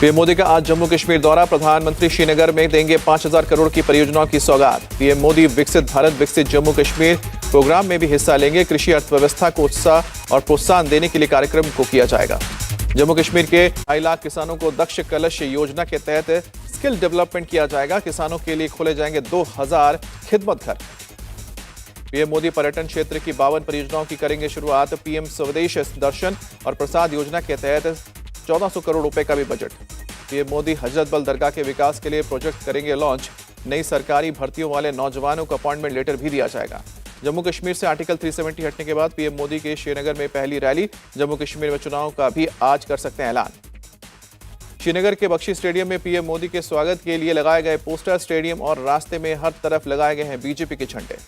PM Modi का आज जम्मू कश्मीर दौरा। प्रधानमंत्री श्रीनगर में देंगे 5,000 करोड़ की परियोजनाओं की सौगात। पीएम मोदी विकसित भारत विकसित जम्मू कश्मीर प्रोग्राम में भी हिस्सा लेंगे। कृषि अर्थव्यवस्था को उत्साह और प्रोत्साहन देने के लिए कार्यक्रम को किया जाएगा। जम्मू कश्मीर के 2.5 लाख किसानों को दक्ष कलश योजना के तहत स्किल डेवलपमेंट किया जाएगा। किसानों के लिए खोले जाएंगे 2,000 खिदमत घर। पीएम मोदी पर्यटन क्षेत्र की 52 परियोजनाओं की करेंगे शुरुआत। पीएम स्वदेश दर्शन और प्रसाद योजना के तहत 1400 करोड़ रुपए का भी बजट। पीएम मोदी हजरत बल दरगाह के विकास के लिए प्रोजेक्ट करेंगे लॉन्च। नई सरकारी भर्तियों वाले नौजवानों को अपॉइंटमेंट लेटर भी दिया जाएगा। जम्मू कश्मीर से आर्टिकल 370 हटने के बाद पीएम मोदी के श्रीनगर में पहली रैली। जम्मू कश्मीर में चुनाव का भी आज कर सकते हैं ऐलान। श्रीनगर के बख्शी स्टेडियम में पीएम मोदी के स्वागत के लिए लगाए गए पोस्टर। स्टेडियम और रास्ते में हर तरफ लगाए गए हैं बीजेपी के झंडे।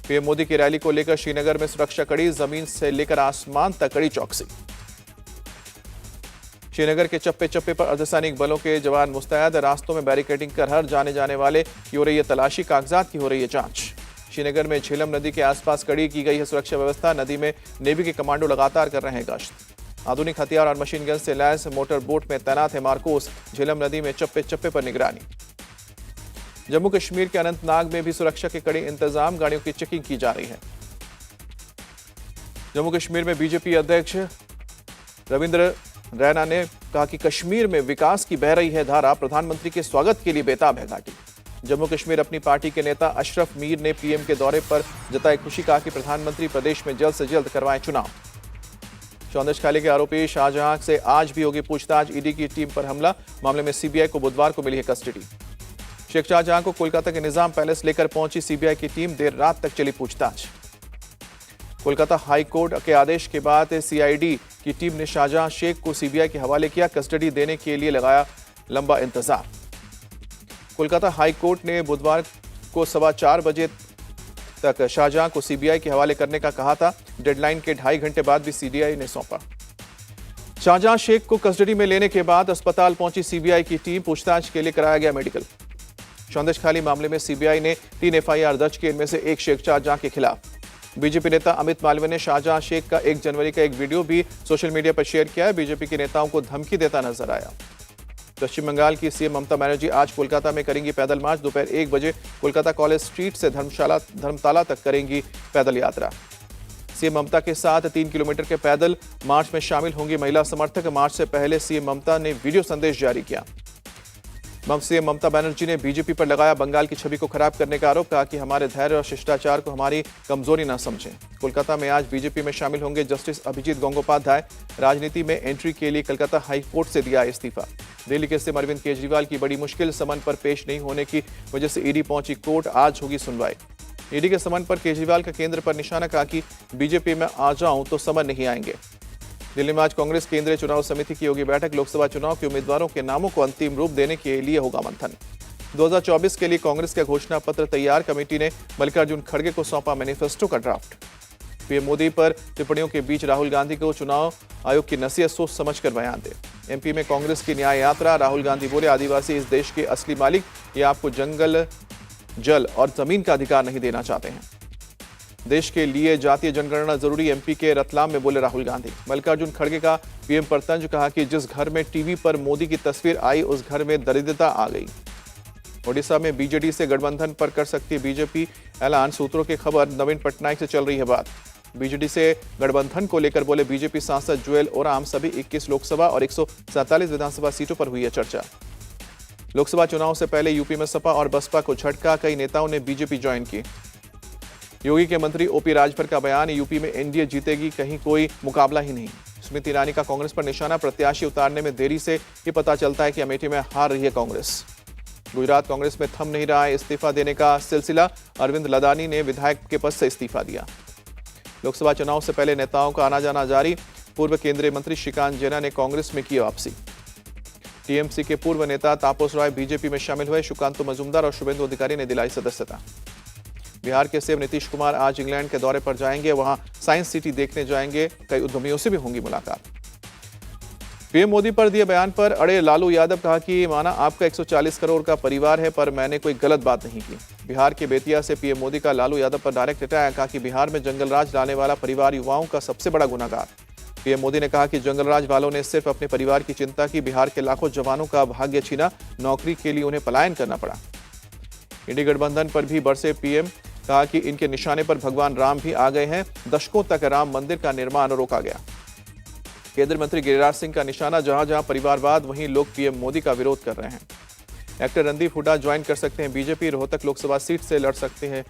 पीएम मोदी की रैली को लेकर श्रीनगर में सुरक्षा कड़ी। जमीन से लेकर आसमान तक कड़ी चौकसी। श्रीनगर के चप्पे चप्पे पर अर्धसैनिक बलों के जवान मुस्तैद। रास्तों में बैरिकेडिंग कर हर जाने जाने वाले की हो रही है तलाशी। कागजात की हो रही है जांच। श्रीनगर में झेलम नदी के आसपास कड़ी की गई है सुरक्षा व्यवस्था। नदी में नेवी के कमांडो लगातार कर रहे हैं गश्त। आधुनिक हथियार और मशीन गन से लैस मोटर बोट में तैनात है मार्कोस। झेलम नदी में चप्पे चप्पे पर निगरानी। जम्मू कश्मीर के अनंतनाग में भी सुरक्षा के कड़े इंतजाम। गाड़ियों की चेकिंग की जा रही है। जम्मू कश्मीर में बीजेपी अध्यक्ष रविंद्र रैना ने कहा कि कश्मीर में विकास की बह रही है धारा। प्रधानमंत्री के स्वागत के लिए बेताब है घाटी। जम्मू कश्मीर अपनी पार्टी के नेता अशरफ मीर ने पीएम के दौरे पर जताई खुशी। कहा कि प्रधानमंत्री प्रदेश में जल्द से जल्द करवाएं चुनाव। सौंदर्यशाली के आरोपी शाहजहां से आज भी होगी पूछताछ। ईडी की टीम पर हमला मामले में सीबीआई को बुधवार को मिली है कस्टडी। शेख शाहजहां को कोलकाता के निजाम पैलेस लेकर पहुंची सीबीआई की टीम। देर रात तक चली पूछताछ। कोलकाता हाई कोर्ट के आदेश के बाद सीआईडी की टीम ने शाहजहां शेख को सीबीआई के हवाले किया। कस्टडी देने के लिए लगाया लंबा इंतजार। कोलकाता हाई कोर्ट ने बुधवार को 4:15 बजे तक शाहजहां को सीबीआई के हवाले करने का कहा था। डेडलाइन के 2.5 घंटे बाद भी सीबीआई ने सौंपा। शाहजहां शेख को कस्टडी में लेने के बाद अस्पताल पहुंची सीबीआई की टीम। पूछताछ के लिए कराया गया मेडिकल। सौंदर्यशाली मामले में सीबीआई ने 3 एफआईआर दर्ज किए। इनमें से एक शेख शाहजहां के खिलाफ। बीजेपी नेता अमित मालवीय ने शाहजहां शेख का 1 जनवरी का एक वीडियो भी सोशल मीडिया पर शेयर किया है। बीजेपी के नेताओं को धमकी देता नजर आया। पश्चिम बंगाल की सीएम ममता बनर्जी आज कोलकाता में करेंगी पैदल मार्च। दोपहर 1 बजे कोलकाता कॉलेज स्ट्रीट से धर्मताला तक करेंगी पैदल यात्रा। सीएम ममता के साथ 3 किलोमीटर के पैदल मार्च में शामिल होंगी महिला समर्थक। मार्च से पहले सीएम ममता ने वीडियो संदेश जारी किया। सीएम ममता बनर्जी ने बीजेपी पर लगाया बंगाल की छवि को खराब करने का आरोप। कहा कि हमारे धैर्य और शिष्टाचार को हमारी कमजोरी न समझें। कोलकाता में आज बीजेपी में शामिल होंगे जस्टिस अभिजीत गंगोपाध्याय। राजनीति में एंट्री के लिए कलकत्ता हाई कोर्ट से दिया इस्तीफा। दिल्ली के सीएम अरविंद केजरीवाल की बड़ी मुश्किल। समन पर पेश नहीं होने की वजह से ईडी पहुंची कोर्ट। आज होगी सुनवाई। ईडी के समन पर केजरीवाल का केंद्र पर निशाना। कहा कि बीजेपी में आ जाऊं तो समन नहीं आएंगे। दिल्ली में आज कांग्रेस केंद्रीय चुनाव समिति की होगी बैठक। लोकसभा चुनाव के उम्मीदवारों के नामों को अंतिम रूप देने के लिए होगा मंथन। 2024 के लिए कांग्रेस का घोषणा पत्र तैयार। कमेटी ने मल्लिकार्जुन खड़गे को सौंपा मैनिफेस्टो का ड्राफ्ट। पीएम मोदी पर टिप्पणियों के बीच राहुल गांधी को चुनाव आयोग की नसीहत सोच समझकर बयान दे। एमपी में कांग्रेस की न्याय यात्रा। राहुल गांधी बोले आदिवासी इस देश के असली मालिक। ये आपको जंगल, जल और जमीन का अधिकार नहीं देना चाहते हैं। देश के लिए जातीय जनगणना जरूरी। एमपी के रतलाम में बोले राहुल गांधी। मल्लिकार्जुन खड़गे का पीएम पर तंज। कहा कि जिस घर में टीवी पर मोदी की तस्वीर आई उस घर में दरिद्रता आ गई। ओडिशा में बीजेडी से गठबंधन पर कर सकती है बीजेपी ऐलान। सूत्रों की खबर नवीन पटनायक से चल रही है बात। बीजेडी से गठबंधन को लेकर बोले बीजेपी सांसद जुएल ओराम। सभी 21 लोकसभा और 147 विधानसभा सीटों पर हुई है चर्चा। लोकसभा चुनाव से पहले यूपी में सपा और बसपा को झटका। कई नेताओं ने बीजेपी ज्वाइन की। योगी के मंत्री ओपी राजभर का बयान। यूपी में एनडीए जीतेगी, कहीं कोई मुकाबला ही नहीं। स्मृति ईरानी का कांग्रेस पर निशाना। प्रत्याशी उतारने में देरी से ही पता चलता है कि अमेठी में हार रही है कांग्रेस। गुजरात कांग्रेस में थम नहीं रहा है इस्तीफा देने का सिलसिला। अरविंद लदानी ने विधायक के पद से इस्तीफा दिया। लोकसभा चुनाव से पहले नेताओं का आना जाना जारी। पूर्व केंद्रीय मंत्री श्रीकांत जेना ने कांग्रेस में की वापसी। टीएमसी के पूर्व नेता तापस राय बीजेपी में शामिल हुए। सुकांतु मजूमदार और शुभेंदु अधिकारी ने दिलाई सदस्यता। बिहार के सीएम नीतीश कुमार आज इंग्लैंड के दौरे पर जाएंगे। वहां साइंस सिटी देखने जाएंगे। कई उद्यमियों से भी होंगी मुलाकात। पीएम मोदी पर दिए बयान पर अड़े लालू यादव। कहा कि माना आपका 140 करोड़ का परिवार है पर मैंने कोई गलत बात नहीं की। बिहार के बेतिया से पीएम मोदी का लालू यादव पर डायरेक्ट अटैक। कहा कि बिहार में जंगल राज लाने वाला परिवार युवाओं का सबसे बड़ा गुनाहगार। पीएम मोदी ने कहा कि जंगलराज वालों ने सिर्फ अपने परिवार की चिंता की, बिहार के लाखों जवानों का भाग्य छीना, नौकरी के लिए उन्हें पलायन करना पड़ा। इंडी गठबंधन पर भी बरसे पीएम, कहा कि इनके निशाने पर भगवान राम भी आ गए हैं, दशकों तक राम मंदिर का निर्माण रोका गया। केंद्रीय मंत्री गिरिराज सिंह का निशाना, जहां जहां परिवारवाद वहीं लोग पीएम मोदी का विरोध कर रहे हैं। एक्टर रणदीप हुड्डा ज्वाइन कर सकते हैं बीजेपी, रोहतक लोकसभा सीट से लड़ सकते हैं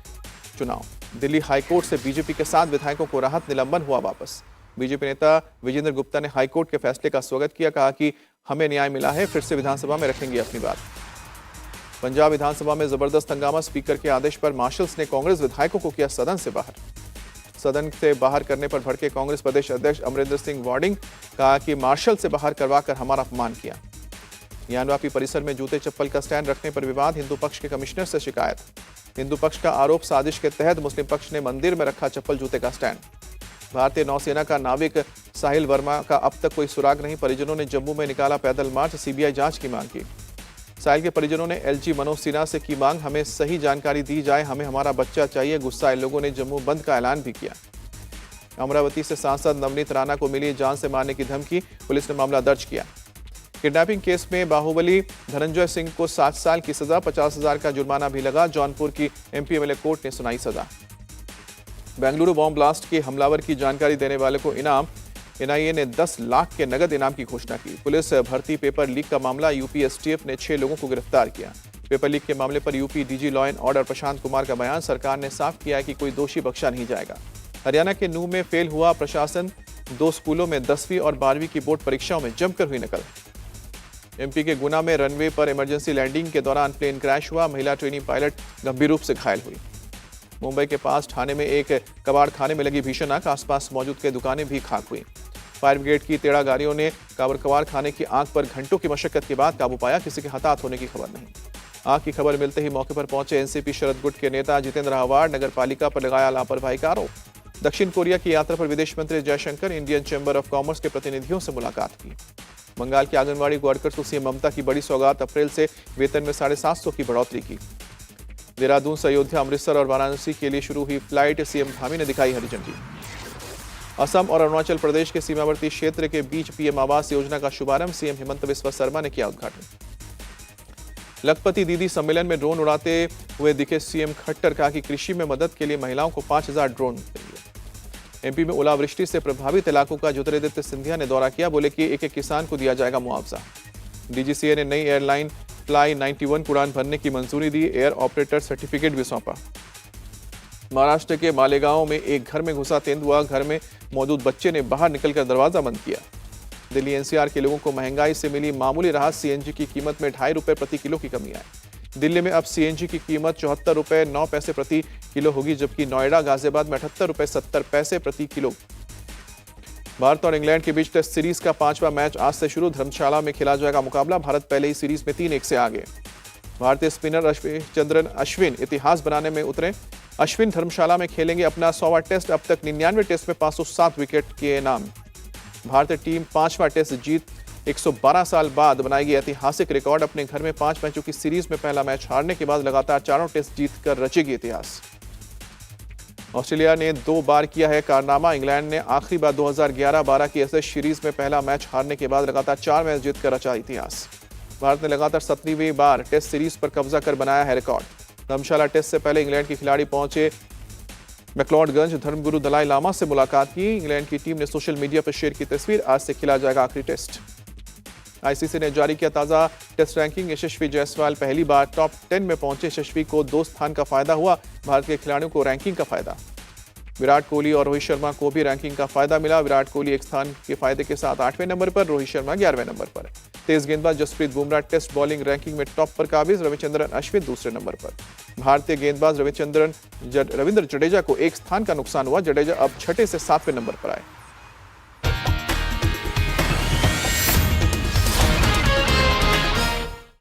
चुनाव। दिल्ली हाईकोर्ट से बीजेपी के 7 विधायकों को राहत, निलंबन हुआ वापस। बीजेपी नेता विजेंद्र गुप्ता ने हाईकोर्ट के फैसले का स्वागत किया, कहा कि हमें न्याय मिला है, फिर से विधानसभा में रखेंगे अपनी बात। पंजाब विधानसभा में जबरदस्त हंगामा, स्पीकर के आदेश पर मार्शल्स ने कांग्रेस विधायकों को किया सदन से बाहर। सदन से बाहर करने पर भड़के कांग्रेस प्रदेश अध्यक्ष अमरिंदर सिंह वार्डिंग, कहा कि मार्शल से बाहर करवाकर हमारा अपमान किया। ज्ञानवापी परिसर में जूते चप्पल का स्टैंड रखने पर विवाद, हिंदू पक्ष के कमिश्नर से शिकायत। हिंदू पक्ष का आरोप, साजिश के तहत मुस्लिम पक्ष ने मंदिर में रखा चप्पल जूते का स्टैंड। भारतीय नौसेना का नाविक साहिल वर्मा का अब तक कोई सुराग नहीं, परिजनों ने जम्मू में निकाला पैदल मार्च, सीबीआई जांच की मांग की। साहिल के परिजनों ने एलजी मनोज सिन्हा से की मांग, हमें सही जानकारी दी जाए, हमें हमारा बच्चा चाहिए। गुस्साए लोगों ने जम्मू बंद का ऐलान भी किया। अमरावती से सांसद नवनीत राणा को मिली जान से मारने की धमकी, पुलिस ने मामला दर्ज किया। किडनैपिंग केस में बाहुबली धनंजय सिंह को 7 साल की सजा, 50,000 का जुर्माना भी लगा। जौनपुर की एमपी एमएलए कोर्ट ने सुनाई सजा। बेंगलुरु बॉम्ब ब्लास्ट के हमलावर की जानकारी देने वाले को इनाम, एनआईए ने 10 लाख के नगद इनाम की घोषणा की। पुलिस भर्ती पेपर लीक का मामला, यूपी एसटीएफ ने 6 लोगों को गिरफ्तार किया। पेपर लीक के मामले पर UP DG law and order Prashant Kumar का बयान, सरकार ने साफ किया है कि कोई दोषी बख्शा नहीं जाएगा। हरियाणा के नूह में फेल हुआ प्रशासन, 2 स्कूलों में 10वीं और 12वीं की बोर्ड परीक्षाओं में जमकर हुई नकल। एमपी के गुना में रनवे पर इमरजेंसी लैंडिंग के दौरान प्लेन क्रैश हुआ, महिला ट्रेनिंग पायलट गंभीर रूप से घायल हुई। मुंबई के पास ठाणे में एक कबाड़ खाने में लगी भीषण आग, आसपास मौजूद कई दुकानें भी खाक हुई। फायर ब्रिगेड की 13 गाड़ियों ने कबाड़ खाने की आग पर घंटों की मशक्कत के बाद काबू पाया, किसी के हताहत होने की खबर नहीं। आग की खबर मिलते ही मौके पर पहुंचे एनसीपी शरद गुट के नेता जितेंद्र हवाड़, नगर पालिका पर लगाया लापरवाही का आरोप। दक्षिण कोरिया की यात्रा पर विदेश मंत्री Jaishankar, Indian chamber of commerce के प्रतिनिधियों से मुलाकात की। बंगाल की आंगनबाड़ी वर्कर्स को सीएम ममता की बड़ी सौगात, अप्रैल से वेतन में 750 की बढ़ोतरी की। देहरादून से अयोध्या, अमृतसर और वाराणसी के लिए शुरू हुई फ्लाइट, सीएम धामी ने दिखाई हरी झंडी। असम और अरुणाचल प्रदेश के सीमावर्ती क्षेत्र के बीच पीएम आवास योजना का शुभारंभ, सीएम हेमंत बिस्वा शर्मा ने किया उद्घाटन। लखपति दीदी सम्मेलन में ड्रोन उड़ाते हुए दिखे सीएम खट्टर, कहा कि कृषि में मदद के लिए महिलाओं को 5000 ड्रोन देंगे। एमपी में ओलावृष्टि से प्रभावित इलाकों का ज्योतिरादित्य सिंधिया ने दौरा किया, बोले कि एक किसान को दिया जाएगा मुआवजा। डीजीसीए ने नई एयरलाइन फ्लाई 91 उड़ान भरने की मंजूरी दी, एयर ऑपरेटर सर्टिफिकेट भी सौंपा। महाराष्ट्र के मालेगांव में एक घर में घुसा तेंदुआ, घर में मौजूद बच्चे ने बाहर निकलकर दरवाजा बंद किया। दिल्ली एनसीआर के लोगों को महंगाई से मिली मामूली राहत, सीएनजी की कीमत में 2.5 रुपए प्रति किलो की कमी आई। दिल्ली में अब सीएनजी की कीमत 74 रुपए 9 पैसे प्रति किलो होगी, जबकि नोएडा गाजियाबाद में 78 रुपए 70 पैसे प्रति किलो। भारत और इंग्लैंड के बीच टेस्ट सीरीज का 5वां मैच आज से शुरू, धर्मशाला में खेला जाएगा मुकाबला। भारत पहले ही सीरीज में 3-1 से आगे। भारतीय स्पिनर रविचंद्रन अश्विन इतिहास बनाने में उतरे। अश्विन धर्मशाला में खेलेंगे अपना 100वां टेस्ट, अब तक 99 टेस्ट में 507 विकेट किए नाम। भारतीय टीम 5वां टेस्ट जीत 112 साल बाद बनाएगी ऐतिहासिक रिकॉर्ड, अपने घर में 5 मैचों की सीरीज में पहला मैच हारने के बाद लगातार 4 टेस्ट जीतकर रचेगी इतिहास। ऑस्ट्रेलिया ने 2 बार किया है कारनामा, इंग्लैंड ने आखिरी बार 2011-12 की एशेज सीरीज में पहला मैच हारने के बाद लगातार 4 मैच जीतकर रचा इतिहास। भारत ने लगातार 17वीं बार टेस्ट सीरीज पर कब्जा कर बनाया है रिकॉर्ड। धर्मशाला टेस्ट से पहले इंग्लैंड के खिलाड़ी पहुंचे मैक्लोडगंज, धर्मगुरु दलाई लामा से मुलाकात की। इंग्लैंड की टीम ने सोशल मीडिया पर शेयर की तस्वीर, आज से खेला जाएगा आखिरी टेस्ट। आईसीसी ने जारी किया ताजा टेस्ट रैंकिंग, यशस्वी जायसवाल पहली बार टॉप 10 में पहुंचे। यशस्वी को 2 स्थान का फायदा हुआ, भारत के खिलाड़ियों को रैंकिंग का फायदा। विराट कोहली और रोहित शर्मा को भी रैंकिंग का फायदा मिला। विराट कोहली 1 स्थान के फायदे के साथ 8वें नंबर पर, रोहित शर्मा 11वें नंबर पर। तेज गेंदबाज Jasprit Bumrah test bowling ranking में टॉप पर काबिज, रविचंद्रन अश्विन दूसरे नंबर पर। भारतीय गेंदबाज रविंद्र जडेजा को 1 स्थान का नुकसान हुआ, जडेजा अब 6ठे से 7वें नंबर पर आए।